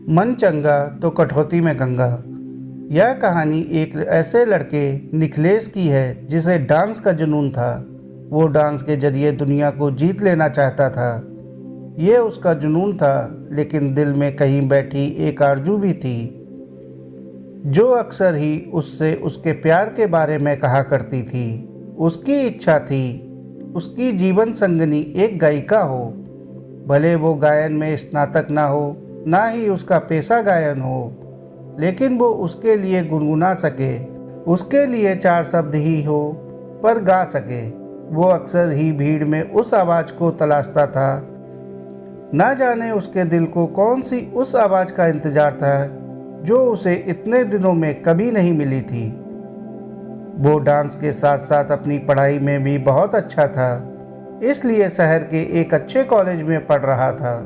मन चंगा तो कटौती में गंगा। यह कहानी एक ऐसे लड़के निखिलेश की है जिसे डांस का जुनून था। वो डांस के जरिए दुनिया को जीत लेना चाहता था। ये उसका जुनून था, लेकिन दिल में कहीं बैठी एक आरज़ू भी थी जो अक्सर ही उससे उसके प्यार के बारे में कहा करती थी। उसकी इच्छा थी उसकी जीवन संगनी एक गायिका हो। भले वो गायन में स्नातक ना हो, ना ही उसका पेशा गायन हो, लेकिन वो उसके लिए गुनगुना सके, उसके लिए चार शब्द ही हो पर गा सके। वो अक्सर ही भीड़ में उस आवाज़ को तलाशता था। ना जाने उसके दिल को कौन सी उस आवाज़ का इंतज़ार था जो उसे इतने दिनों में कभी नहीं मिली थी। वो डांस के साथ साथ अपनी पढ़ाई में भी बहुत अच्छा था, इसलिए शहर के एक अच्छे कॉलेज में पढ़ रहा था।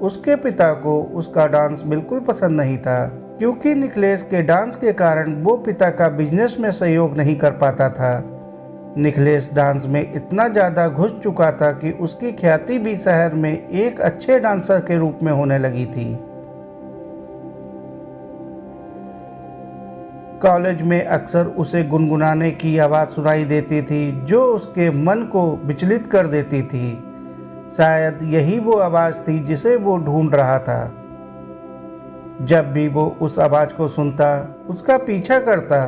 उसके पिता को उसका डांस बिल्कुल पसंद नहीं था, क्योंकि निखिलेश के डांस के कारण वो पिता का बिजनेस में सहयोग नहीं कर पाता था। निखिलेश डांस में इतना ज़्यादा घुस चुका था कि उसकी ख्याति भी शहर में एक अच्छे डांसर के रूप में होने लगी थी। कॉलेज में अक्सर उसे गुनगुनाने की आवाज़ सुनाई देती थी जो उसके मन को विचलित कर देती थी। शायद यही वो आवाज़ थी जिसे वो ढूंढ रहा था। जब भी वो उस आवाज़ को सुनता, उसका पीछा करता,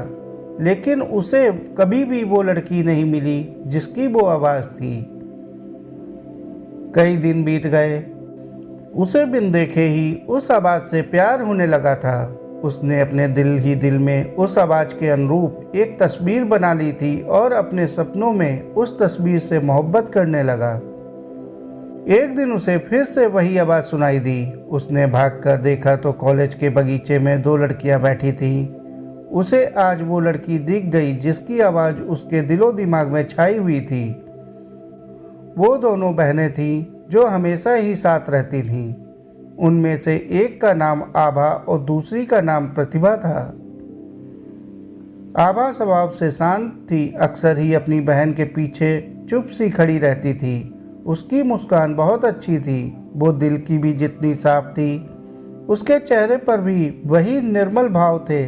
लेकिन उसे कभी भी वो लड़की नहीं मिली जिसकी वो आवाज़ थी। कई दिन बीत गए, उसे बिन देखे ही उस आवाज़ से प्यार होने लगा था। उसने अपने दिल ही दिल में उस आवाज़ के अनुरूप एक तस्वीर बना ली थी और अपने सपनों में उस तस्वीर से मोहब्बत करने लगा। एक दिन उसे फिर से वही आवाज़ सुनाई दी। उसने भागकर देखा तो कॉलेज के बगीचे में दो लड़कियां बैठी थीं। उसे आज वो लड़की दिख गई जिसकी आवाज़ उसके दिलो दिमाग में छाई हुई थी। वो दोनों बहनें थीं जो हमेशा ही साथ रहती थीं। उनमें से एक का नाम आभा और दूसरी का नाम प्रतिभा था। आभा स्वभाव से शांत थी, अक्सर ही अपनी बहन के पीछे चुप सी खड़ी रहती थी। उसकी मुस्कान बहुत अच्छी थी, वो दिल की भी जितनी साफ थी। उसके चेहरे पर भी वही निर्मल भाव थे,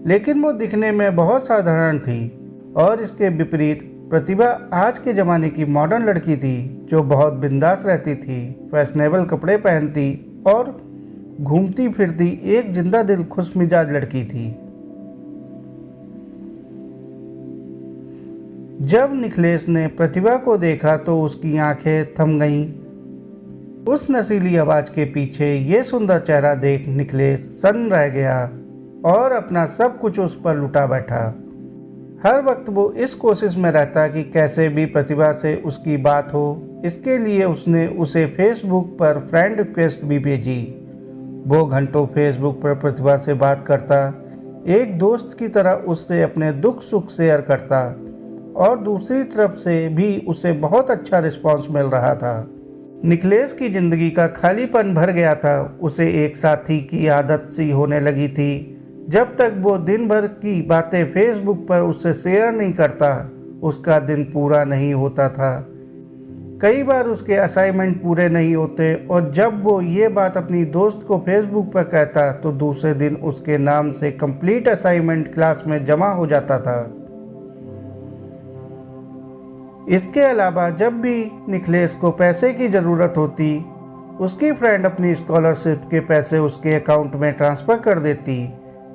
लेकिन वो दिखने में बहुत साधारण थी। और इसके विपरीत प्रतिभा आज के ज़माने की मॉडर्न लड़की थी जो बहुत बिंदास रहती थी, फैशनेबल कपड़े पहनती और घूमती फिरती एक जिंदा दिल खुशमिजाज लड़की थी। जब निखिलेश ने प्रतिभा को देखा तो उसकी आंखें थम गईं। उस नशीली आवाज के पीछे ये सुंदर चेहरा देख निखिलेश सन्न रह गया और अपना सब कुछ उस पर लुटा बैठा। हर वक्त वो इस कोशिश में रहता कि कैसे भी प्रतिभा से उसकी बात हो। इसके लिए उसने उसे फेसबुक पर फ्रेंड रिक्वेस्ट भी भेजी। वो घंटों फेसबुक पर प्रतिभा से बात करता, एक दोस्त की तरह उससे अपने दुख सुख शेयर करता, और दूसरी तरफ से भी उसे बहुत अच्छा रिस्पांस मिल रहा था। निखिलेश की ज़िंदगी का खालीपन भर गया था। उसे एक साथी की आदत सी होने लगी थी। जब तक वो दिन भर की बातें फेसबुक पर उससे शेयर नहीं करता, उसका दिन पूरा नहीं होता था। कई बार उसके असाइनमेंट पूरे नहीं होते, और जब वो ये बात अपनी दोस्त को फेसबुक पर कहता तो दूसरे दिन उसके नाम से कंप्लीट असाइनमेंट क्लास में जमा हो जाता था। इसके अलावा जब भी निखिलेश को पैसे की ज़रूरत होती, उसकी फ्रेंड अपनी स्कॉलरशिप के पैसे उसके अकाउंट में ट्रांसफ़र कर देती।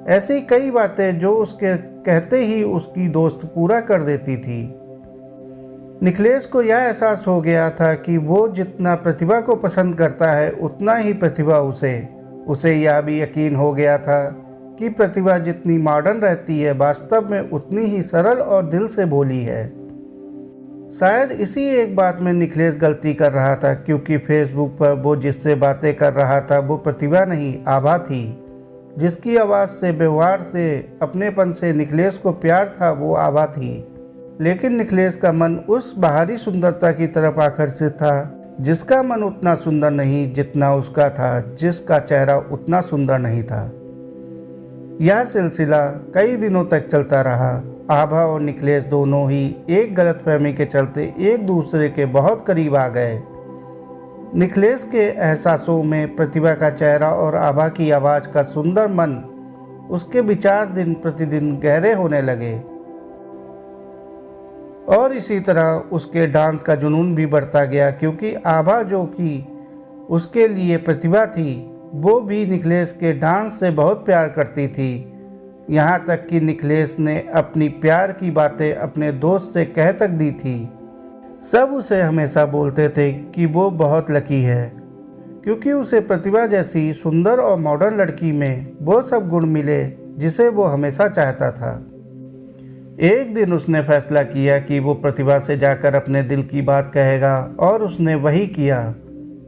ऐसी कई बातें जो उसके कहते ही उसकी दोस्त पूरा कर देती थी। निखिलेश को यह एहसास हो गया था कि वो जितना प्रतिभा को पसंद करता है, उतना ही प्रतिभा उसे यह भी यकीन हो गया था कि प्रतिभा जितनी मॉडर्न रहती है, वास्तव में उतनी ही सरल और दिल से भोली है। शायद इसी एक बात में निखिलेश गलती कर रहा था, क्योंकि फेसबुक पर वो जिससे बातें कर रहा था वो प्रतिभा नहीं, आभा थी। जिसकी आवाज़ से, व्यवहार से, अपनेपन से निखिलेश को प्यार था, वो आभा थी। लेकिन निखिलेश का मन उस बाहरी सुंदरता की तरफ आकर्षित था, जिसका मन उतना सुंदर नहीं जितना उसका था, जिसका चेहरा उतना सुंदर नहीं था। यह सिलसिला कई दिनों तक चलता रहा। आभा और निखिलेश दोनों ही एक गलतफहमी के चलते एक दूसरे के बहुत करीब आ गए। निखिलेश के एहसासों में प्रतिभा का चेहरा और आभा की आवाज़ का सुंदर मन, उसके विचार दिन प्रतिदिन गहरे होने लगे और इसी तरह उसके डांस का जुनून भी बढ़ता गया, क्योंकि आभा जो कि उसके लिए प्रतिभा थी, वो भी निखिलेश के डांस से बहुत प्यार करती थी। यहाँ तक कि निखिलेश ने अपनी प्यार की बातें अपने दोस्त से कह तक दी थी। सब उसे हमेशा बोलते थे कि वो बहुत लकी है, क्योंकि उसे प्रतिभा जैसी सुंदर और मॉडर्न लड़की में वो सब गुण मिले जिसे वो हमेशा चाहता था। एक दिन उसने फैसला किया कि वो प्रतिभा से जाकर अपने दिल की बात कहेगा, और उसने वही किया।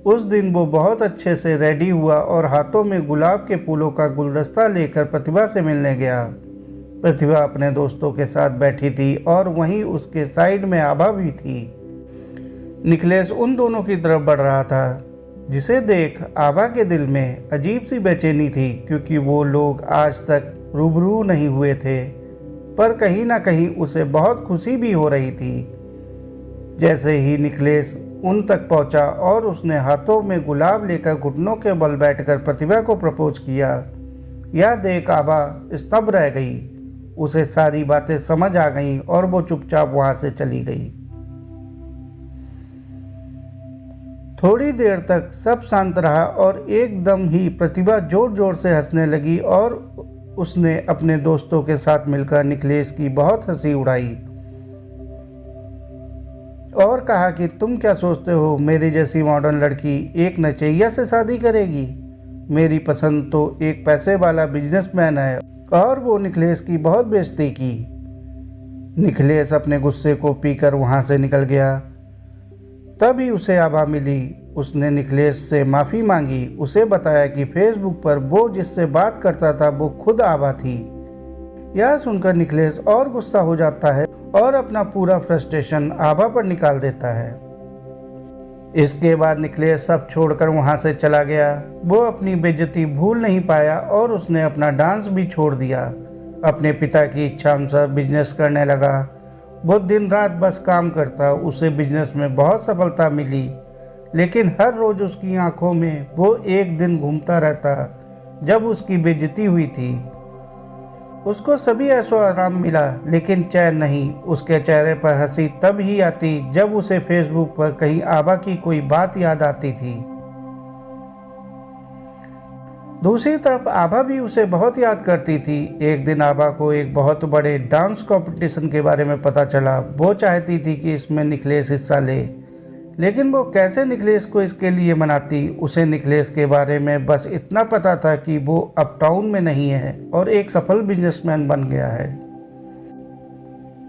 उस दिन वो बहुत अच्छे से रेडी हुआ और हाथों में गुलाब के फूलों का गुलदस्ता लेकर प्रतिभा से मिलने गया। प्रतिभा अपने दोस्तों के साथ बैठी थी और वहीं उसके साइड में आभा भी थी। निखिलेश उन दोनों की तरफ बढ़ रहा था, जिसे देख आभा के दिल में अजीब सी बेचैनी थी, क्योंकि वो लोग आज तक रूबरू नहीं हुए थे, पर कहीं ना कहीं उसे बहुत खुशी भी हो रही थी। जैसे ही निखिलेश उन तक पहुंचा और उसने हाथों में गुलाब लेकर घुटनों के बल बैठकर प्रतिभा को प्रपोज किया, यह देख आभा स्तब्ध रह गई। उसे सारी बातें समझ आ गईं और वो चुपचाप वहां से चली गई। थोड़ी देर तक सब शांत रहा और एकदम ही प्रतिभा जोर जोर से हंसने लगी और उसने अपने दोस्तों के साथ मिलकर निखिलेश की बहुत हंसी उड़ाई और कहा कि तुम क्या सोचते हो, मेरी जैसी मॉडर्न लड़की एक नचैया से शादी करेगी? मेरी पसंद तो एक पैसे वाला बिजनेसमैन है। और वो निखिलेश की बहुत बेइज्जती की। निखिलेश अपने गुस्से को पीकर वहां से निकल गया। तभी उसे आभा मिली। उसने निखिलेश से माफ़ी मांगी, उसे बताया कि फेसबुक पर वो जिससे बात करता था वो खुद आभा थी। यह सुनकर निखिलेश और गुस्सा हो जाता है और अपना पूरा फ्रस्ट्रेशन आभा पर निकाल देता है। इसके बाद निखिलेश सब छोड़कर वहां से चला गया। वो अपनी बेइज्जती भूल नहीं पाया और उसने अपना डांस भी छोड़ दिया। अपने पिता की इच्छा अनुसार बिजनेस करने लगा। वो दिन रात बस काम करता। उसे बिजनेस में बहुत सफलता मिली, लेकिन हर रोज़ उसकी आंखों में वो एक दिन घूमता रहता जब उसकी बेइज्जती हुई थी। उसको सभी ऐशो आराम मिला, लेकिन चैन नहीं। उसके चेहरे पर हंसी तब ही आती जब उसे फेसबुक पर कहीं आभा की कोई बात याद आती थी। दूसरी तरफ आभा भी उसे बहुत याद करती थी। एक दिन आभा को एक बहुत बड़े डांस कंपटीशन के बारे में पता चला। वो चाहती थी कि इसमें निखिलेश हिस्सा ले, लेकिन वो कैसे निखिलेश को इसके लिए मनाती। उसे निखिलेश के बारे में बस इतना पता था कि वो अब टाउन में नहीं है और एक सफल बिजनेसमैन बन गया है।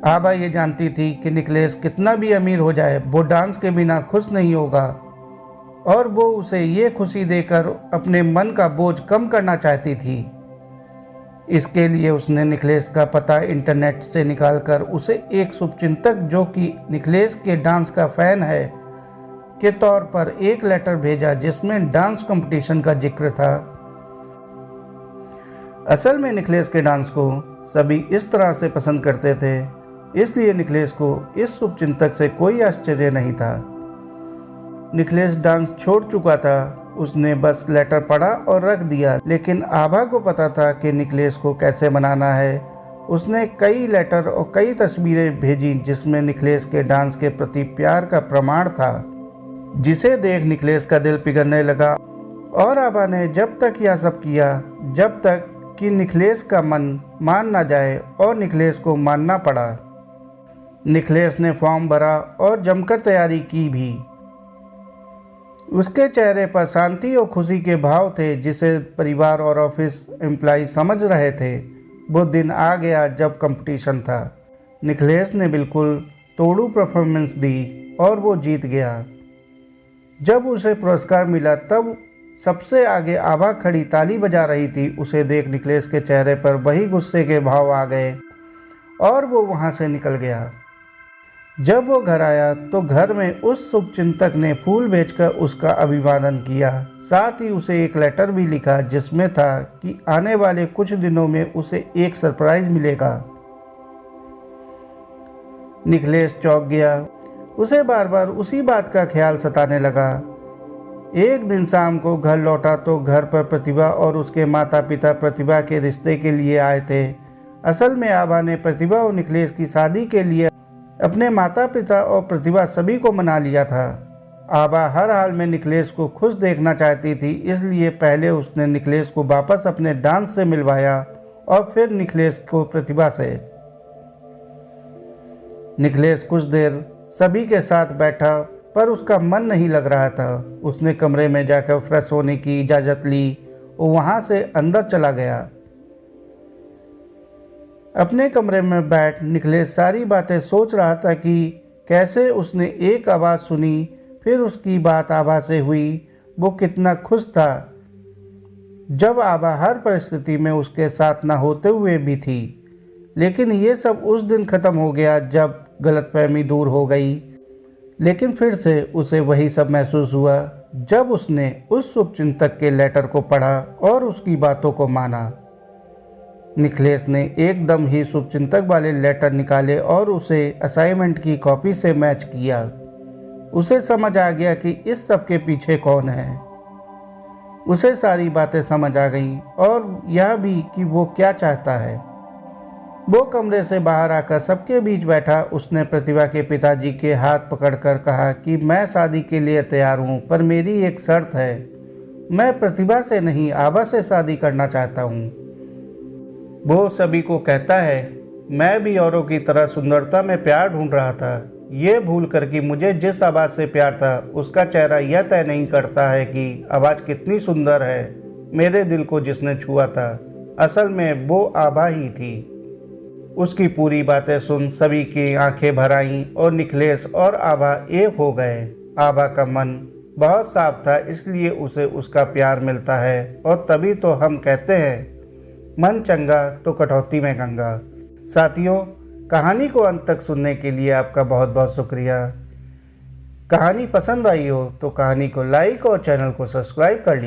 आभा ये जानती थी कि निखिलेश कितना भी अमीर हो जाए, वो डांस के बिना खुश नहीं होगा, और वो उसे ये खुशी देकर अपने मन का बोझ कम करना चाहती थी। इसके लिए उसने निखिलेश का पता इंटरनेट से निकालकर उसे एक शुभचिंतक जो कि निखिलेश के डांस का फैन है के तौर पर एक लेटर भेजा, जिसमें डांस कंपटीशन का जिक्र था। असल में निखिलेश के डांस को सभी इस तरह से पसंद करते थे, इसलिए निखिलेश को इस शुभचिंतक से कोई आश्चर्य नहीं था। निखिलेश डांस छोड़ चुका था। उसने बस लेटर पढ़ा और रख दिया, लेकिन आभा को पता था कि निखिलेश को कैसे मनाना है। उसने कई लेटर और कई तस्वीरें भेजी जिसमें निखिलेश के डांस के प्रति प्यार का प्रमाण था, जिसे देख निखिलेश का दिल पिघलने लगा। और आभा ने जब तक यह सब किया जब तक कि निखिलेश का मन मान ना जाए, और निखिलेश को मानना पड़ा। निखिलेश ने फॉर्म भरा और जमकर तैयारी की भी। उसके चेहरे पर शांति और खुशी के भाव थे, जिसे परिवार और ऑफिस एम्प्लॉय समझ रहे थे। वो दिन आ गया जब कंपटीशन था। निखिलेश ने बिल्कुल तोड़ू परफॉर्मेंस दी और वो जीत गया। जब उसे पुरस्कार मिला तब सबसे आगे आभा खड़ी ताली बजा रही थी। उसे देख निखिलेश के चेहरे पर वही गुस्से के भाव आ गए और वो वहाँ से निकल गया। जब वो घर आया तो घर में उस शुभचिंतक ने फूल बेचकर उसका अभिवादन किया। साथ ही उसे एक लेटर भी लिखा जिसमें था कि आने वाले कुछ दिनों में उसे एक सरप्राइज मिलेगा। निखिलेश चौंक गया। उसे बार बार उसी बात का ख्याल सताने लगा। एक दिन शाम को घर लौटा तो घर पर प्रतिभा और उसके माता पिता प्रतिभा के रिश्ते के लिए आए थे। असल में आभा ने प्रतिभा और निखिलेश की शादी के लिए अपने माता पिता और प्रतिभा सभी को मना लिया था। आभा हर हाल में निखिलेश को खुश देखना चाहती थी, इसलिए पहले उसने निखिलेश को वापस अपने डांस से मिलवाया और फिर निखिलेश को प्रतिभा से। निखिलेश कुछ देर सभी के साथ बैठा पर उसका मन नहीं लग रहा था। उसने कमरे में जाकर फ्रेश होने की इजाज़त ली और वहाँ से अंदर चला गया। अपने कमरे में बैठ निखिलेश सारी बातें सोच रहा था कि कैसे उसने एक आवाज़ सुनी, फिर उसकी बात आभा से हुई। वो कितना खुश था जब आभा हर परिस्थिति में उसके साथ ना होते हुए भी थी। लेकिन ये सब उस दिन ख़त्म हो गया जब गलतफहमी दूर हो गई। लेकिन फिर से उसे वही सब महसूस हुआ जब उसने उस शुभचिंतक के लेटर को पढ़ा और उसकी बातों को माना। निखिलेश ने एकदम ही शुभचिंतक वाले लेटर निकाले और उसे असाइनमेंट की कॉपी से मैच किया। उसे समझ आ गया कि इस सब के पीछे कौन है। उसे सारी बातें समझ आ गईं और यह भी कि वो क्या चाहता है। वो कमरे से बाहर आकर सबके बीच बैठा। उसने प्रतिभा के पिताजी के हाथ पकड़कर कहा कि मैं शादी के लिए तैयार हूँ, पर मेरी एक शर्त है। मैं प्रतिभा से नहीं, आभा से शादी करना चाहता हूँ। वो सभी को कहता है, मैं भी औरों की तरह सुंदरता में प्यार ढूंढ रहा था। ये भूल कर कि मुझे जिस आवाज़ से प्यार था उसका चेहरा यह तय नहीं करता है कि आवाज़ कितनी सुंदर है। मेरे दिल को जिसने छुआ था असल में वो आभा ही थी। उसकी पूरी बातें सुन सभी की आंखें भर आईं और निखिलेश और आभा एक हो गए। आभा का मन बहुत साफ था, इसलिए उसे उसका प्यार मिलता है और तभी तो हम कहते हैं मन चंगा तो कटौती में गंगा। साथियों, कहानी को अंत तक सुनने के लिए आपका बहुत बहुत शुक्रिया। कहानी पसंद आई हो तो कहानी को लाइक और चैनल को सब्सक्राइब कर लीजिए।